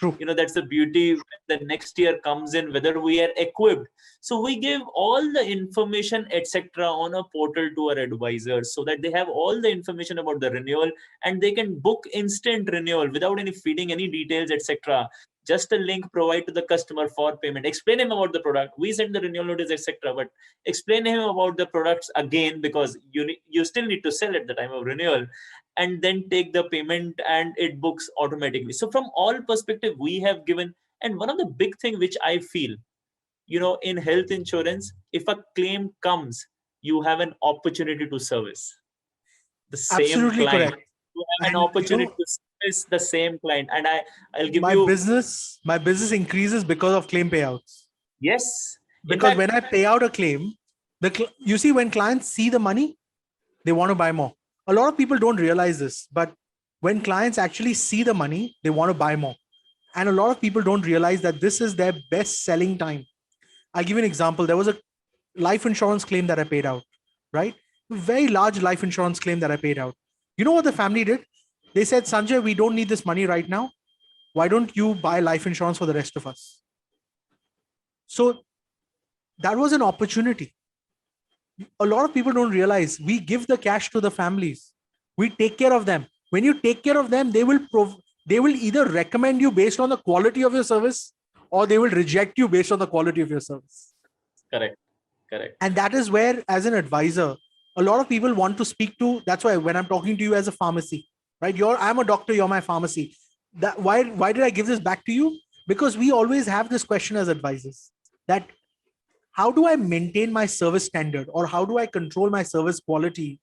True. That's the beauty when the next year comes in, whether we are equipped. So we give all the information, etc., on a portal to our advisors so that they have all the information about the renewal and they can book instant renewal without any feeding any details, etc. Just a link provided to the customer for payment. Explain him about the product. We send the renewal notice, etc. But explain him about the products again, because you still need to sell at the time of renewal, and then take the payment and it books automatically. So from all perspective, we have given. And one of the big thing which I feel, in health insurance, if a claim comes, you have an opportunity to service the same Absolutely client. correct. You have an And, opportunity to service the same client. And I'll give my you business increases because of claim payouts. yes. Because when I pay out a claim, you see, when clients see the money, they want to buy more. A lot of people don't realize this, but when clients actually see the money, they want to buy more. And a lot of people don't realize that this is their best selling time. I'll give you an example. There was a life insurance claim that I paid out, right? A very large life insurance claim that I paid out. You know what the family did? They said, Sanjay, we don't need this money right now. Why don't you buy life insurance for the rest of us? So that was an opportunity. A lot of people don't realize we give the cash to the families. We take care of them. When you take care of them, they will either recommend you based on the quality of your service, or they will reject you based on the quality of your service. Correct. And that is where, as an advisor, a lot of people want to speak to. That's why when I'm talking to you as a pharmacy, right? I'm a doctor, you're my pharmacy. Why did I give this back to you? Because we always have this question as advisors, that how do I maintain my service standard, or how do I control my service quality?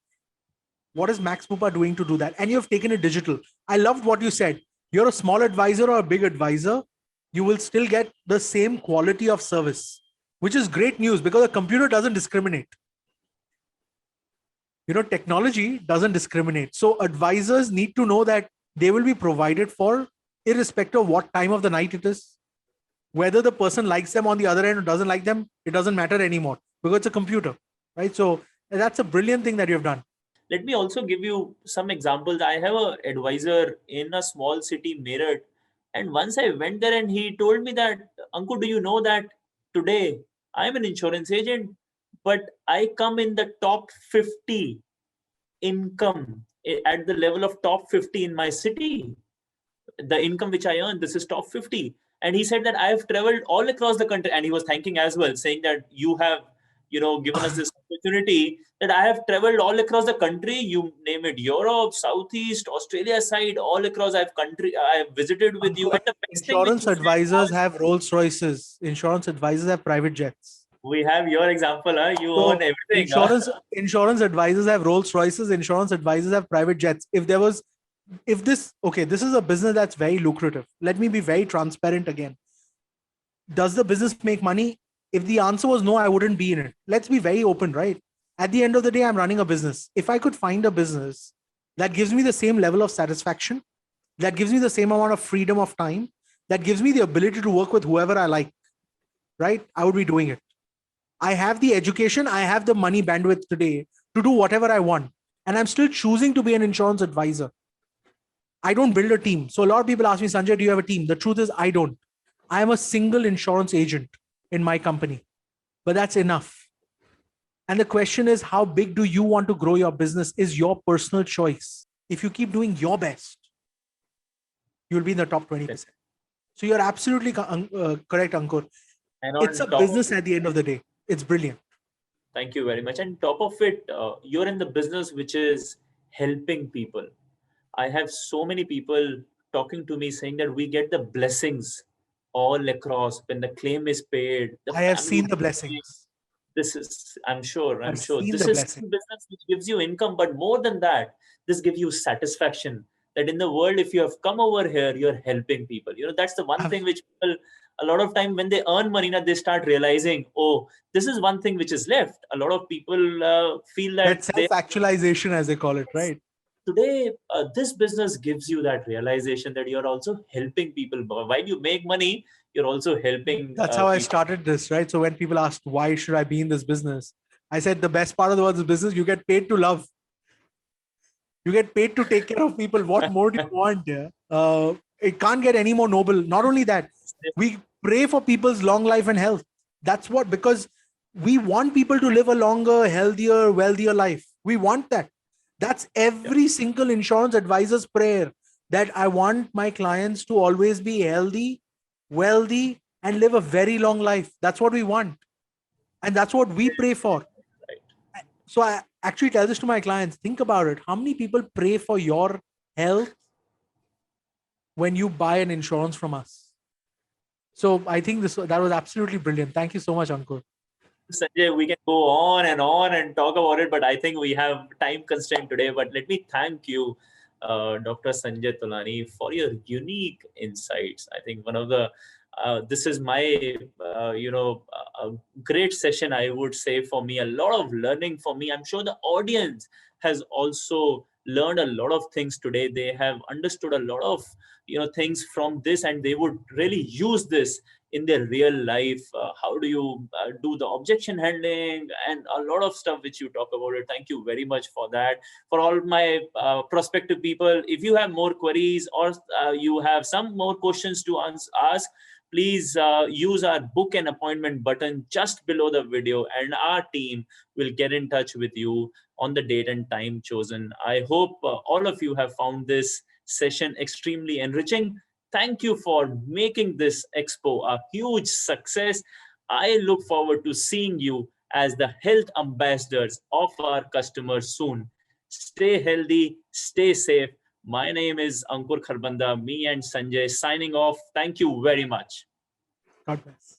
What is Max Bupa doing to do that? And you've taken it digital. I loved what you said. You're a small advisor or a big advisor, you will still get the same quality of service, which is great news, because a computer doesn't discriminate. Technology doesn't discriminate. So advisors need to know that they will be provided for irrespective of what time of the night it is. Whether the person likes them on the other end or doesn't like them, it doesn't matter anymore because it's a computer, right? So that's a brilliant thing that you've done. Let me also give you some examples. I have an advisor in a small city, Meerut, and once I went there and he told me that, Ankur, do you know that today I'm an insurance agent, but I come in the top 50 income at the level of top 50 in my city. The income which I earn, this is top 50. And he said that I have traveled all across the country, and he was thanking as well, saying that you have, given us this opportunity, that I have traveled all across the country. You name it, Europe, Southeast, Australia side, all across. I have visited with you. And the best thing which Insurance he said advisors was, have Rolls Royces. Insurance advisors have private jets. we have your example, huh? You So own everything. Huh? insurance advisors have Rolls Royces. Insurance advisors have private jets. This is a business that's very lucrative. Let me be very transparent again. Does the business make money? If the answer was no, I wouldn't be in it. Let's be very open, right? At the end of the day, I'm running a business. If I could find a business that gives me the same level of satisfaction, that gives me the same amount of freedom of time, that gives me the ability to work with whoever I like, right? I would be doing it. I have the education, I have the money bandwidth today to do whatever I want. And I'm still choosing to be an insurance advisor. I don't build a team. So a lot of people ask me, Sanjay, do you have a team? The truth is, I don't. I am a single insurance agent in my company, but that's enough. And the question is, how big do you want to grow your business is your personal choice. If you keep doing your best, you'll be in the top 20%. So you're absolutely correct, Ankur. And It's a business at the end of the day. It's brilliant. Thank you very much. And top of it, you're in the business which is helping people. I have so many people talking to me saying that we get the blessings all across when the claim is paid. I have seen the blessings. This is, I'm sure, this the is business which gives you income, but more than that, this gives you satisfaction that in the world, if you have come over here, you're helping people. That's the one thing which people, a lot of time when they earn money, they start realizing, oh, this is one thing which is left. A lot of people feel that self-actualization, as they call it, right? Today, this business gives you that realization that you're also helping people. While you make money, you're also helping. That's how I started this, right? So when people asked, why should I be in this business? I said, the best part of the word is business, you get paid to love. You get paid to take care of people. What more do you want? Yeah? It can't get any more noble. Not only that, we pray for people's long life and health. That's what, because we want people to live a longer, healthier, wealthier life. We want that. That's every single insurance advisor's prayer, that I want my clients to always be healthy, wealthy, and live a very long life. That's what we want. And that's what we pray for. So I actually tell this to my clients, think about it. How many people pray for your health when you buy an insurance from us? So I think that was absolutely brilliant. Thank you so much, Ankur. Sanjay, we can go on and talk about it, but I think we have time constraint today. But let me thank you, Dr. Sanjay Tolani, for your unique insights. I think one of the this is my a great session, I would say, for me. A lot of learning for me. I'm sure the audience has also learned a lot of things today. They have understood a lot of things from this, and they would really use this in their real life. How do you do the objection handling and a lot of stuff which you talk about it. Thank you very much for that. For all my prospective people, if you have more queries or you have some more questions to ask, please use our book an appointment button just below the video, and our team will get in touch with you on the date and time chosen. I hope all of you have found this session extremely enriching. Thank you for making this expo a huge success. I look forward to seeing you as the health ambassadors of our customers soon. Stay healthy, stay safe. My name is Ankur Kharbanda, me and Sanjay signing off. Thank you very much. God bless.